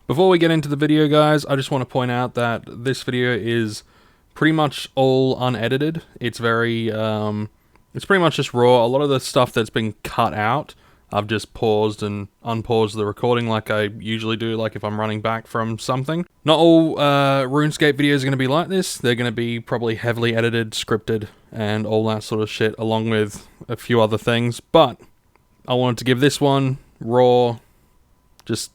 Before we get into the video, guys, I just want to point out that this video is pretty much all unedited. It's very, it's pretty much just raw. A lot of the stuff that's been cut out, I've just paused and unpaused the recording like I usually do, like if I'm running back from something. Not all RuneScape videos are going to be like this. They're going to be probably heavily edited, scripted, and all that sort of shit, along with a few other things. But I wanted to give this one raw, just...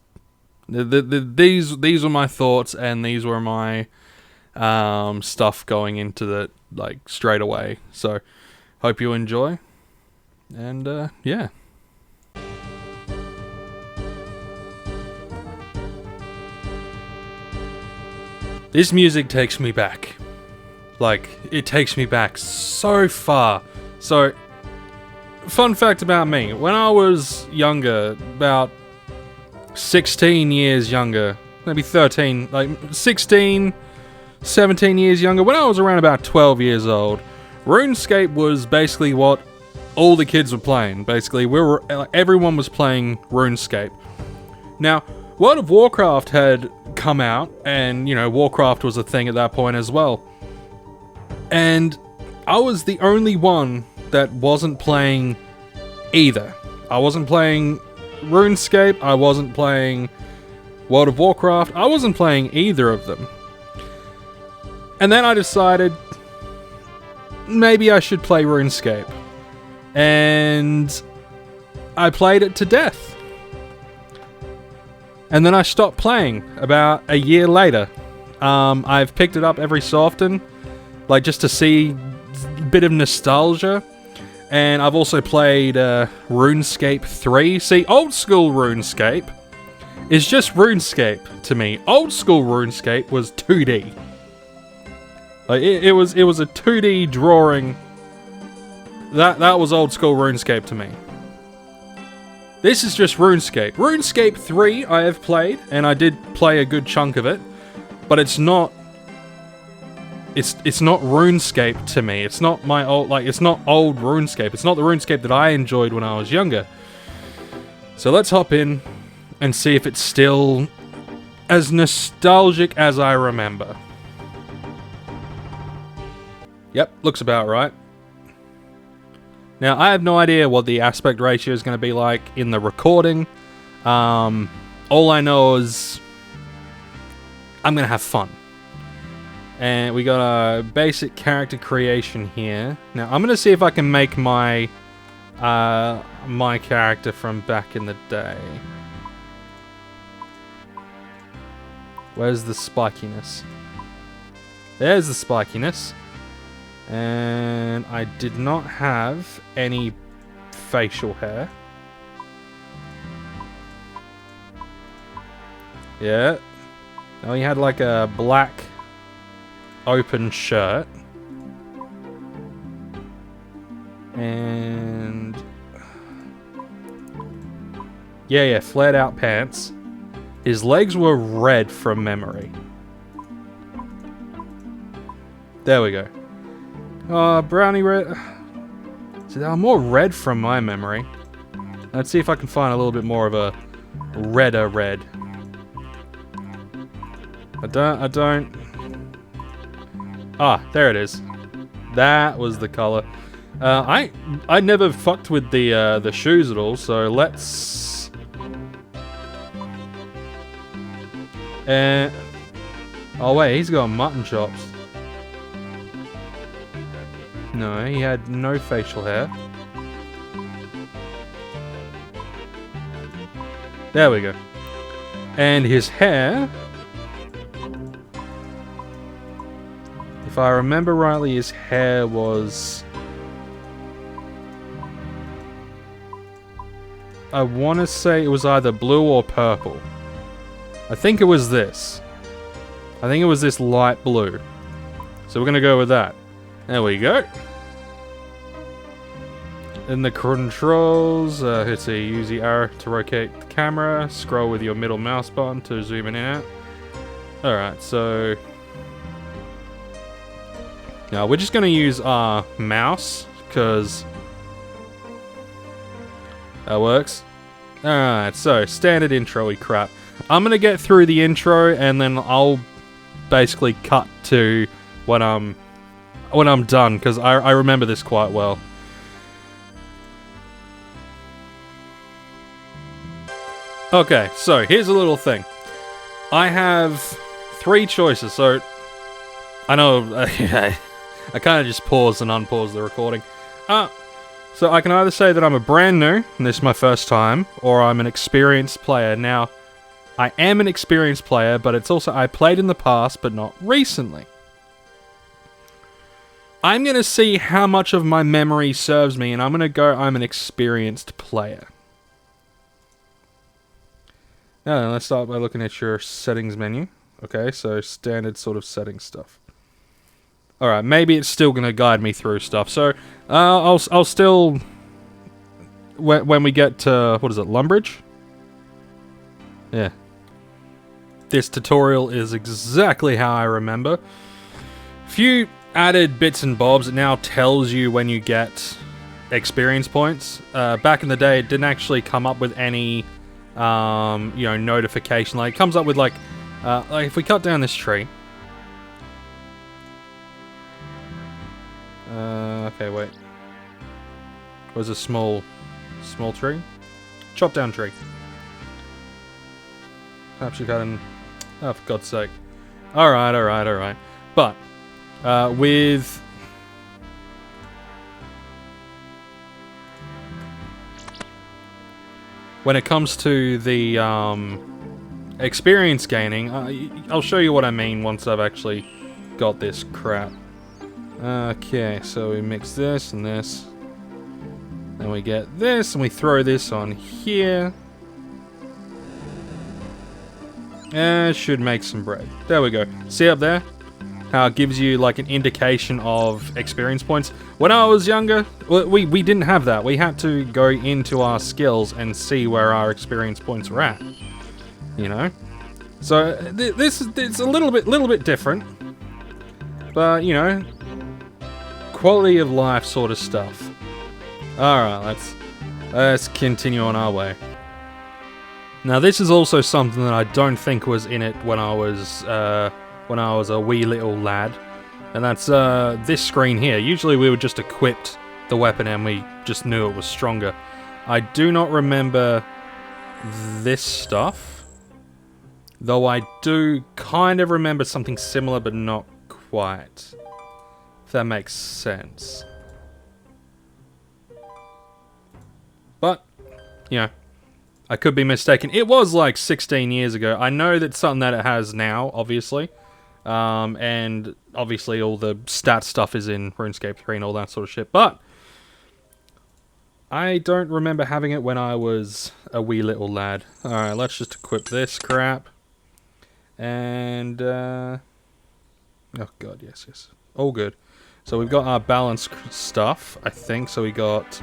These were my thoughts, and these were my stuff going into it, like, straight away. So, hope you enjoy, and yeah. This music takes me back. Like, it takes me back so far. So, fun fact about me, when I was younger, about 16 years younger, maybe 13, like 16, 17 years younger, when I was around about 12 years old, RuneScape was basically what all the kids were playing. Basically, everyone was playing RuneScape. Now, World of Warcraft had come out, and, you know, Warcraft was a thing at that point as well. And I was the only one that wasn't playing either. I wasn't playing RuneScape, I wasn't playing World of Warcraft, I wasn't playing either of them. And then I decided maybe I should play RuneScape. And I played it to death. And then I stopped playing about a year later. I've picked it up every so often, like just to see a bit of nostalgia. And I've also played RuneScape 3. See, old school RuneScape is just RuneScape to me. Old school RuneScape was 2D. Like it was a 2D drawing. That was old school RuneScape to me. This is just RuneScape. RuneScape 3 I have played, and I did play a good chunk of it, but it's not. It's not RuneScape to me. It's not my old, like, it's not old RuneScape. It's not the RuneScape that I enjoyed when I was younger. So let's hop in and see if it's still as nostalgic as I remember. Yep, looks about right. Now, I have no idea what the aspect ratio is going to be like in the recording. All I know is I'm going to have fun. And we got a basic character creation here. Now, I'm going to see if I can make my my character from back in the day. Where's the spikiness? There's the spikiness. And I did not have any facial hair. Yeah. No, he had like a black open shirt. And yeah, flared out pants. His legs were red from memory. There we go. Brownie red. So they are more red from my memory. Let's see if I can find a little bit more of a redder red. I don't. Ah, there it is. That was the color. I never fucked with the shoes at all, so let's. Oh wait, he's got mutton chops. No, he had no facial hair. There we go. And his hair, if I remember rightly, his hair was... I want to say it was either blue or purple. I think it was this. I think it was this light blue. So we're going to go with that. There we go. In the controls, hit a use the arrow to rotate the camera, scroll with your middle mouse button to zoom in and out. Alright, so now we're just going to use our mouse, because that works. Alright, so standard intro-y crap. I'm gonna get through the intro and then I'll basically cut to when I'm done, because I remember this quite well. Okay, so here's a little thing. I have 3 choices, so I know I kind of just paused and unpaused the recording. So I can either say that I'm a brand new, and this is my first time, or I'm an experienced player. Now, I am an experienced player, but it's also I played in the past, but not recently. I'm going to see how much of my memory serves me, and I'm going to go I'm an experienced player. Now, let's start by looking at your settings menu. Okay, so standard sort of setting stuff. Alright, maybe it's still going to guide me through stuff. So, I'll still... When we get to... What is it? Lumbridge? Yeah. This tutorial is exactly how I remember. Few added bits and bobs. It now tells you when you get experience points. Back in the day, it didn't actually come up with any... you know, notification. Like, it comes up with, like if we cut down this tree... okay, wait. Where's a small tree? Chop down tree. Perhaps you can... Oh, for God's sake. Alright. But, with... When it comes to the, experience gaining, I'll show you what I mean once I've actually got this crap. Okay, so we mix this and this. Then we get this, and we throw this on here. And should make some bread. There we go. See up there? How it gives you like an indication of experience points. When I was younger, we didn't have that. We had to go into our skills and see where our experience points were at. You know? So, it's a little bit different. But, you know, quality of life sort of stuff. Alright, let's continue on our way. Now, this is also something that I don't think was in it when I was a wee little lad. And that's this screen here. Usually we would just equipped the weapon and we just knew it was stronger. I do not remember this stuff. Though I do kind of remember something similar, but not quite. If that makes sense. But, you know, I could be mistaken. It was like 16 years ago. I know that's something that it has now, obviously. And obviously all the stat stuff is in RuneScape 3 and all that sort of shit. But I don't remember having it when I was a wee little lad. Alright, let's just equip this crap. And, oh god, yes. All good. So we've got our balanced stuff, I think. So we got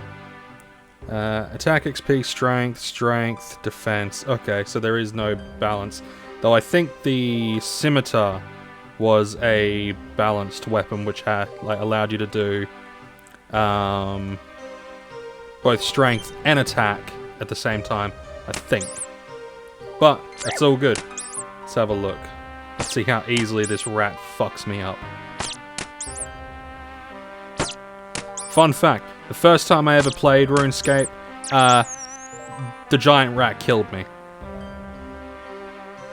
attack XP, strength, defense. Okay, so there is no balance. Though I think the scimitar was a balanced weapon which had allowed you to do both strength and attack at the same time, I think. But that's all good. Let's have a look. Let's see how easily this rat fucks me up. Fun fact, the first time I ever played RuneScape, the giant rat killed me.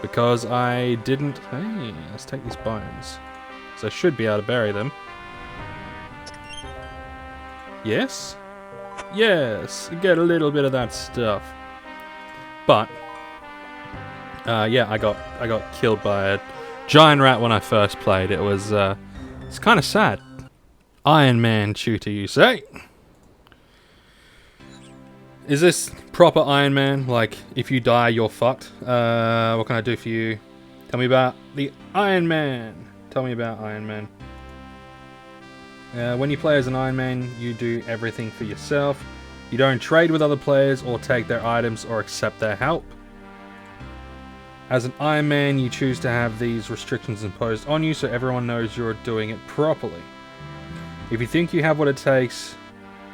Because I didn't... Hey, let's take these bones. So I should be able to bury them. Yes? Yes, get a little bit of that stuff. But, yeah, I got killed by a giant rat when I first played. It was, it's kind of sad. Iron Man shooter, you say? Is this proper Iron Man? Like, if you die, you're fucked? What can I do for you? Tell me about the Iron Man. Tell me about Iron Man. When you play as an Iron Man, you do everything for yourself. You don't trade with other players or take their items or accept their help. As an Iron Man, you choose to have these restrictions imposed on you so everyone knows you're doing it properly. If you think you have what it takes,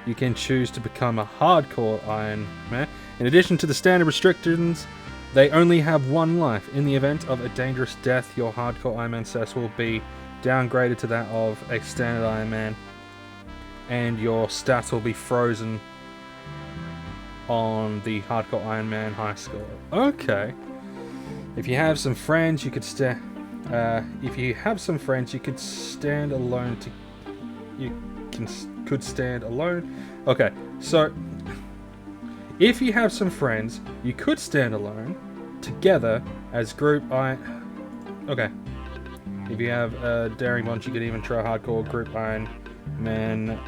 you can choose to become a hardcore Iron Man. In addition to the standard restrictions, They only have one life. In the event of a dangerous death, your hardcore Iron Man status will be downgraded to that of a standard Iron Man, and your stats will be frozen on the hardcore Iron Man high score. Okay. If you have some friends, you could stand. If you have some friends, you could stand alone. Could stand alone. Okay, so if you have some friends, you could stand alone together as group. Okay. If you have a daring bunch, you could even try hardcore group Iron Man.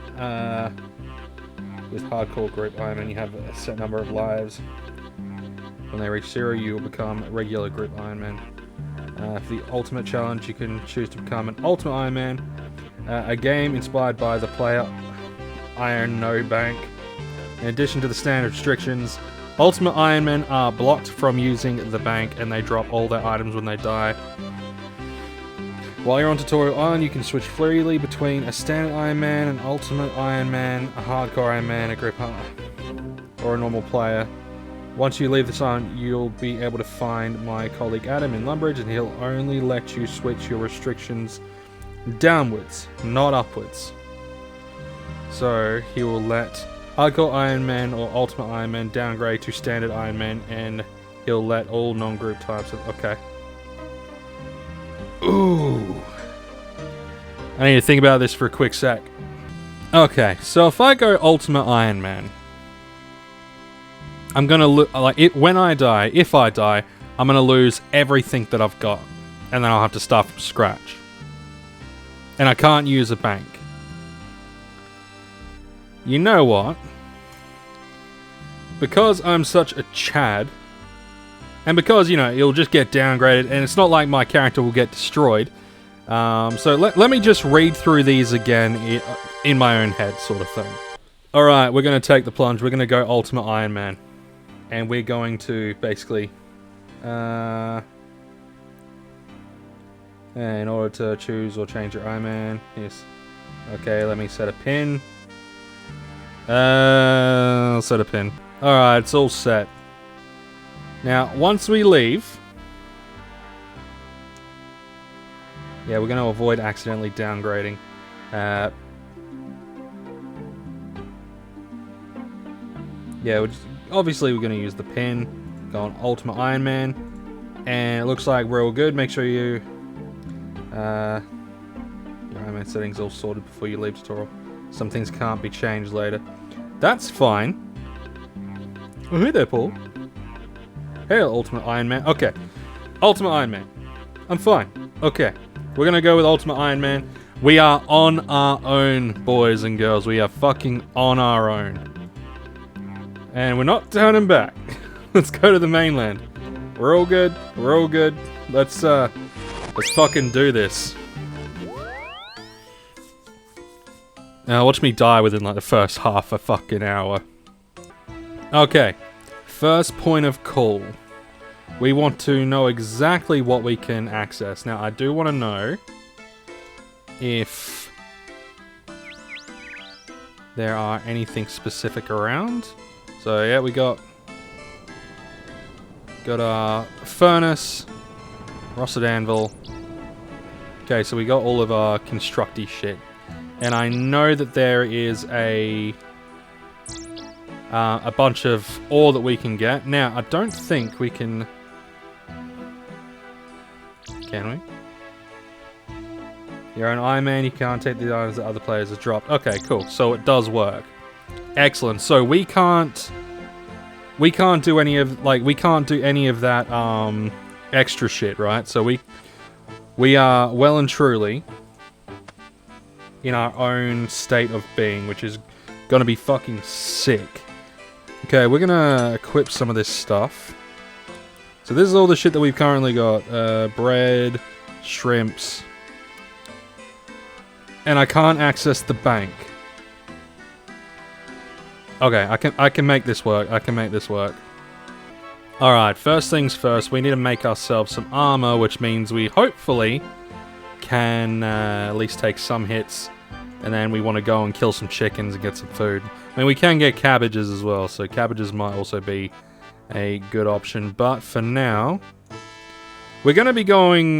With hardcore group Iron Man, you have a set number of lives. When they reach 0, you will become regular group Iron Man. For the ultimate challenge, you can choose to become an ultimate Iron Man. A game inspired by the player Iron No Bank. In addition to the standard restrictions, Ultimate Iron Men are blocked from using the bank, and they drop all their items when they die. While you're on Tutorial Island, you can switch freely between a standard Iron Man, an Ultimate Iron Man, a Hardcore Iron Man, a Grip or a normal player. Once you leave this island, you'll be able to find my colleague Adam in Lumbridge, and he'll only let you switch your restrictions downwards, not upwards. So he will let Hardcore Iron Man or Ultimate Iron Man downgrade to Standard Iron Man, and he'll let all non-group types of... Okay. Ooh. I need to think about this for a quick sec. Okay, so if I go Ultimate Iron Man, I'm gonna like it when I die. If I die, I'm gonna lose everything that I've got, and then I'll have to start from scratch. And I can't use a bank. You know what? Because I'm such a Chad, and because, you know, it'll just get downgraded, and it's not like my character will get destroyed. So let me just read through these again in my own head, sort of thing. Alright, we're going to take the plunge. We're going to go Ultimate Iron Man. And we're going to basically... in order to choose or change your Iron Man, yes. Okay, let me set a pin. I'll set a pin. Alright, it's all set. Now, once we leave... Yeah, we're going to avoid accidentally downgrading. Yeah, obviously we're going to use the pin. Go on Ultimate Iron Man. And it looks like we're all good. Make sure you... your Iron Man settings all sorted before you leave tutorial. Some things can't be changed later. That's fine. Oh, hey there, Paul. Hey, Ultimate Iron Man. Okay. Ultimate Iron Man. I'm fine. Okay. We're gonna go with Ultimate Iron Man. We are on our own, boys and girls. We are fucking on our own. And we're not turning back. Let's go to the mainland. We're all good. We're all good. Let's fucking do this. Now watch me die within like the first half a fucking hour. Okay. First point of call. We want to know exactly what we can access. Now, I do want to know if there are anything specific around. So, yeah, we got our furnace, rusted anvil. Okay, so we got all of our constructy shit. And I know that there is a bunch of ore that we can get. Now, I don't think we can... Can we? You're an Iron Man, you can't take the items that other players have dropped. Okay, cool. So it does work. Excellent. So we can't do any of that extra shit, right? So we are well and truly in our own state of being, which is gonna be fucking sick. Okay, we're gonna equip some of this stuff. So this is all the shit that we've currently got. Bread, shrimps. And I can't access the bank. Okay, I can make this work. I can make this work. Alright, first things first, we need to make ourselves some armor, which means we hopefully can at least take some hits. And then we want to go and kill some chickens and get some food. I mean, we can get cabbages as well, so cabbages might also be a good option. But for now, we're going to be going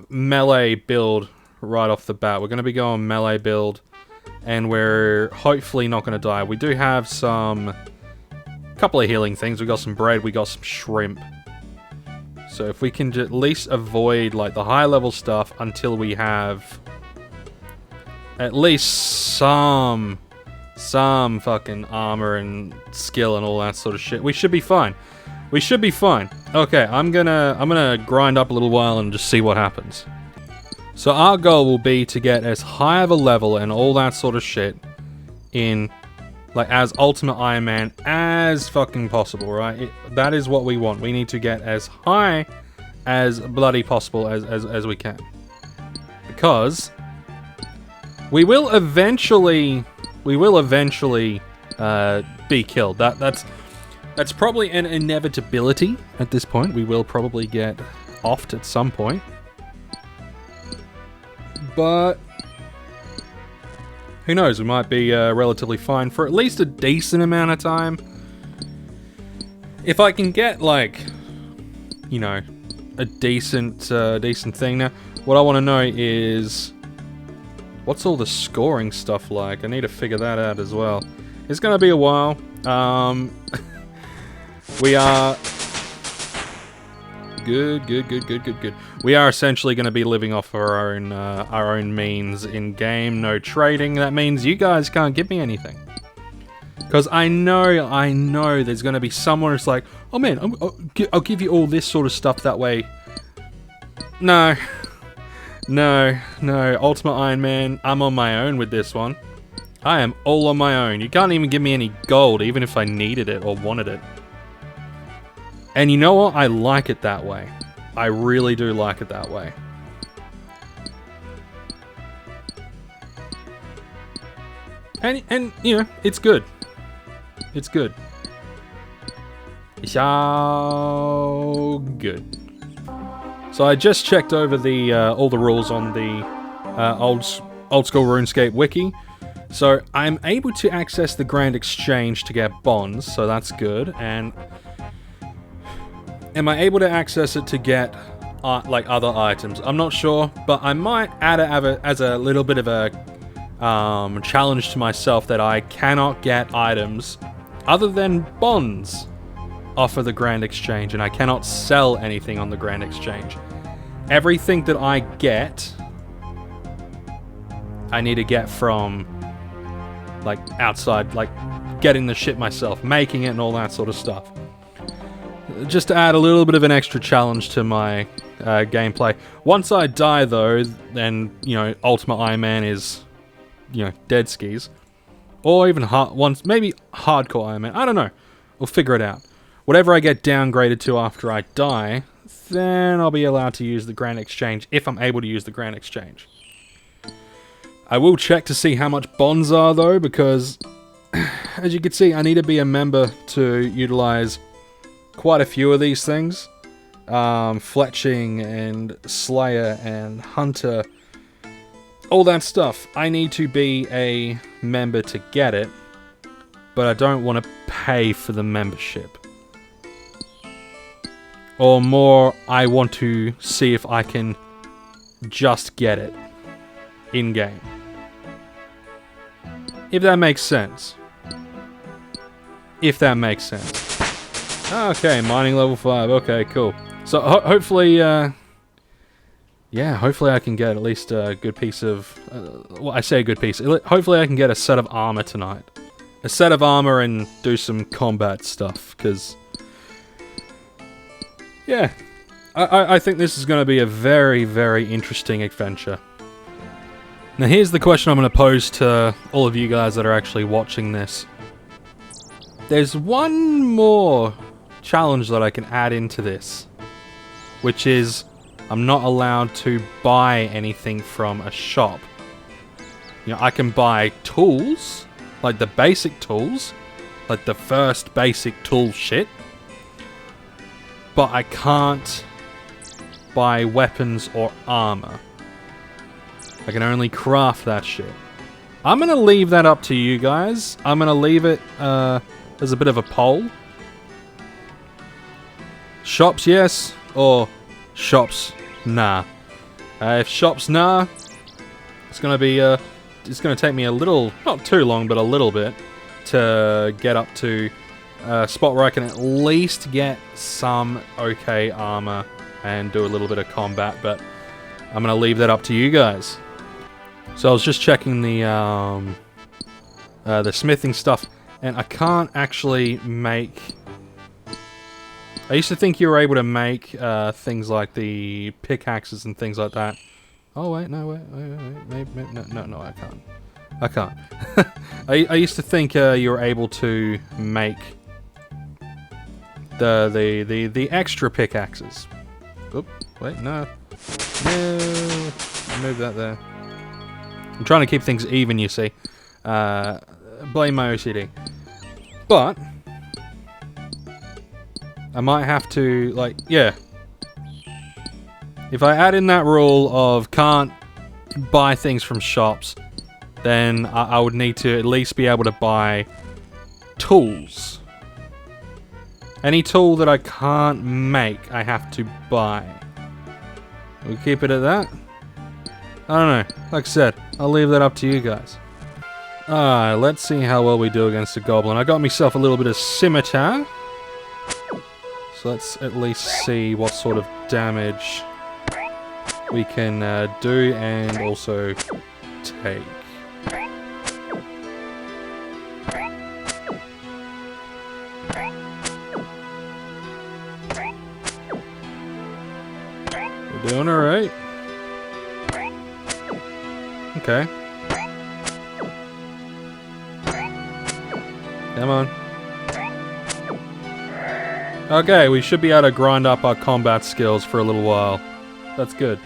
melee build right off the bat. We're going to be going melee build, and we're hopefully not going to die. We do have some couple of healing things. We got some bread, we got some shrimp. So if we can at least avoid like the high level stuff until we have at least some fucking armor and skill and all that sort of shit, we should be fine. We should be fine. Okay, I'm gonna grind up a little while and just see what happens. So our goal will be to get as high of a level and all that sort of shit in, like, as Ultimate Iron Man as fucking possible, right? That is what we want. We need to get as high as bloody possible as we can. Because we will eventually be killed. That's probably an inevitability at this point. We will probably get offed at some point. But who knows, we might be relatively fine for at least a decent amount of time. If I can get, like, you know, a decent thing. Now, what I want to know is, what's all the scoring stuff like? I need to figure that out as well. It's going to be a while. We are... Good. We are essentially going to be living off our own means in game. No trading. That means you guys can't give me anything. Because I know there's going to be someone who's like, oh man, I'll give you all this sort of stuff that way. No. Ultimate Iron Man, I'm on my own with this one. I am all on my own. You can't even give me any gold, even if I needed it or wanted it. And you know what? I like it that way. I really do like it that way. And you know, it's good. It's good. It's so good. So I just checked over the all the rules on the old school RuneScape wiki. So I'm able to access the Grand Exchange to get bonds, so that's good. And am I able to access it to get like other items? I'm not sure, but I might add it as a little bit of a challenge to myself that I cannot get items other than bonds off of the Grand Exchange, and I cannot sell anything on the Grand Exchange. Everything that I get, I need to get from, like, outside, like, getting the shit myself, making it and all that sort of stuff. Just to add a little bit of an extra challenge to my gameplay. Once I die, though, then, you know, Ultimate Iron Man is, you know, dead skis. Or even maybe Hardcore Iron Man. I don't know. We'll figure it out. Whatever I get downgraded to after I die, then I'll be allowed to use the Grand Exchange, if I'm able to use the Grand Exchange. I will check to see how much bonds are, though, because, as you can see, I need to be a member to utilize quite a few of these things. Fletching and Slayer and Hunter, all that stuff. I need to be a member to get it, but I don't want to pay for the membership. Or more, I want to see if I can just get it in-game. If that makes sense. If that makes sense. Okay, mining level 5. Okay, cool. So hopefully, yeah, hopefully I can get at least a good piece of... well, I say a good piece. Hopefully I can get a set of armor tonight. A set of armor and do some combat stuff, because... yeah, I think this is going to be a very, very interesting adventure. Now here's the question I'm going to pose to all of you guys that are actually watching this. There's one more challenge that I can add into this, which is I'm not allowed to buy anything from a shop. You know, I can buy tools, like the basic tools, like the first basic tool shit, but I can't buy weapons or armor. I can only craft that shit. I'm gonna leave that up to you guys. I'm gonna leave it as a bit of a poll. Shops yes, or shops nah. If shops nah, it's gonna be it's gonna take me a little, not too long, but a little bit to get up to a spot where I can at least get some okay armor and do a little bit of combat, but I'm gonna leave that up to you guys. So I was just checking the smithing stuff, and I can't actually make... I used to think you were able to make things like the pickaxes and things like that. Oh wait, no, wait, no, I can't. I used to think you were able to make the extra pickaxes. Oop, wait, no, move that there. I'm trying to keep things even, you see. Blame my OCD. But I might have to, like, yeah. If I add in that rule of can't buy things from shops, then I would need to at least be able to buy tools. Any tool that I can't make, I have to buy. We keep it at that? I don't know. Like I said, I'll leave that up to you guys. Alright, let's see how well we do against the goblin. I got myself a little bit of scimitar. So let's at least see what sort of damage we can do and also take. We're doing alright. Okay. Come on. Okay, we should be able to grind up our combat skills for a little while. That's good.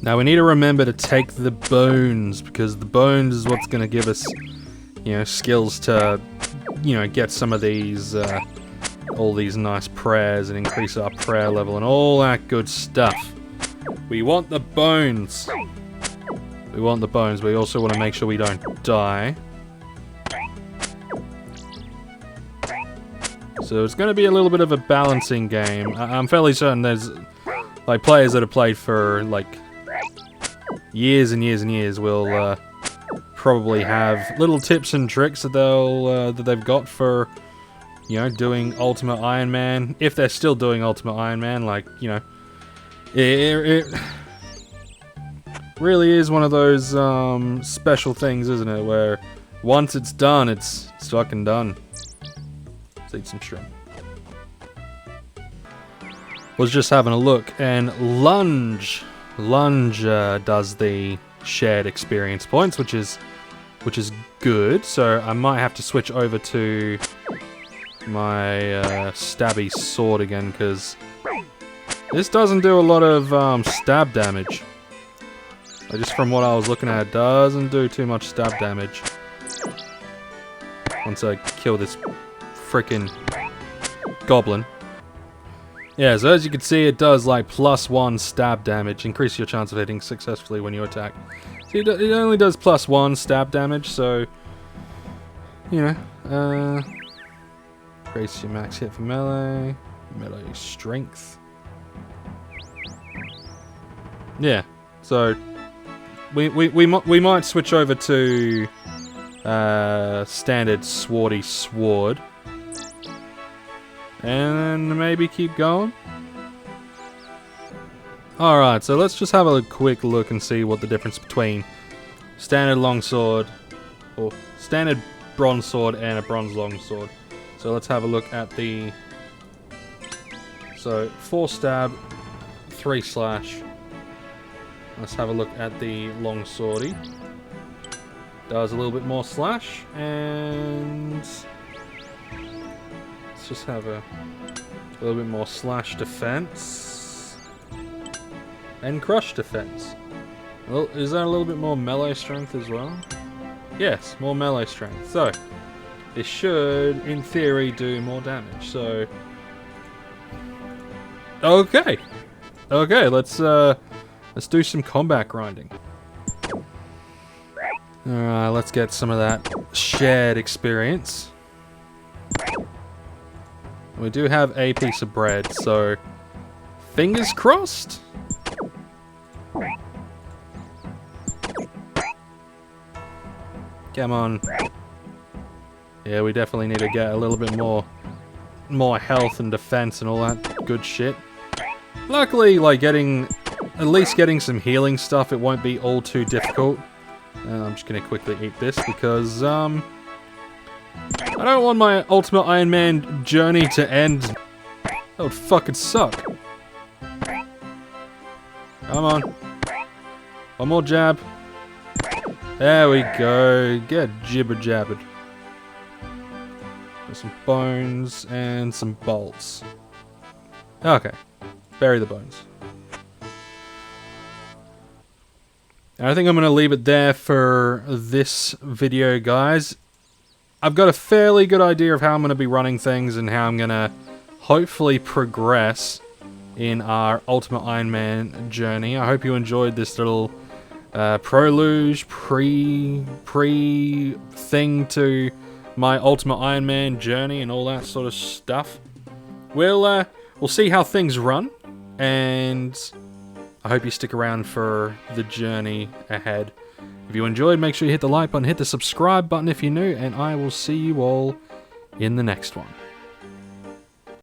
Now we need to remember to take the bones, because the bones is what's going to give us, you know, skills to, you know, get some of these, all these nice prayers and increase our prayer level and all that good stuff. We want the bones. We want the bones, but we also want to make sure we don't die. So it's going to be a little bit of a balancing game. I'm fairly certain there's, like, players that have played for, like, years and years and years will probably have little tips and tricks that they've got for, you know, doing Ultimate Iron Man. If they're still doing Ultimate Iron Man, like, you know, it really is one of those special things, isn't it? Where once it's done, it's fucking done. Let's eat some shrimp. Was just having a look, and Lunge does the shared experience points, which is good. So I might have to switch over to my stabby sword again, because this doesn't do a lot of stab damage. Just from what I was looking at, it doesn't do too much stab damage. Once I kill this frickin' goblin. Yeah, so as you can see, it does like +1 stab damage. Increase your chance of hitting successfully when you attack. So it only does +1 stab damage, so, you know, increase your max hit for melee strength. Yeah, so we might switch over to standard swordy sword. And maybe keep going. Alright, so let's just have a quick look and see what the difference between standard longsword, or standard bronze sword and a bronze longsword. So let's have a look at the... So, 4 stab, 3 slash. Let's have a look at the longswordy. Does a little bit more slash, and... just have a little bit more slash defense and crush defense. Well, is that a little bit more melee strength as well? Yes, more melee strength. So this should, in theory, do more damage. So okay, let's do some combat grinding. Alright, let's get some of that shared experience. We do have a piece of bread, so fingers crossed. Come on. Yeah, we definitely need to get a little bit more health and defense and all that good shit. Luckily, like at least getting some healing stuff, it won't be all too difficult. I'm just gonna quickly eat this because I don't want my Ultimate Iron Man journey to end. That would fucking suck. Come on. One more jab. There we go. Get jibber jabbered. There's some bones and some bolts. Okay. Bury the bones. And I think I'm going to leave it there for this video, guys. I've got a fairly good idea of how I'm going to be running things and how I'm going to hopefully progress in our Ultimate Iron Man journey. I hope you enjoyed this little prelude, pre-thing to my Ultimate Iron Man journey and all that sort of stuff. We'll see how things run, and I hope you stick around for the journey ahead. If you enjoyed, make sure you hit the like button, hit the subscribe button if you're new, and I will see you all in the next one.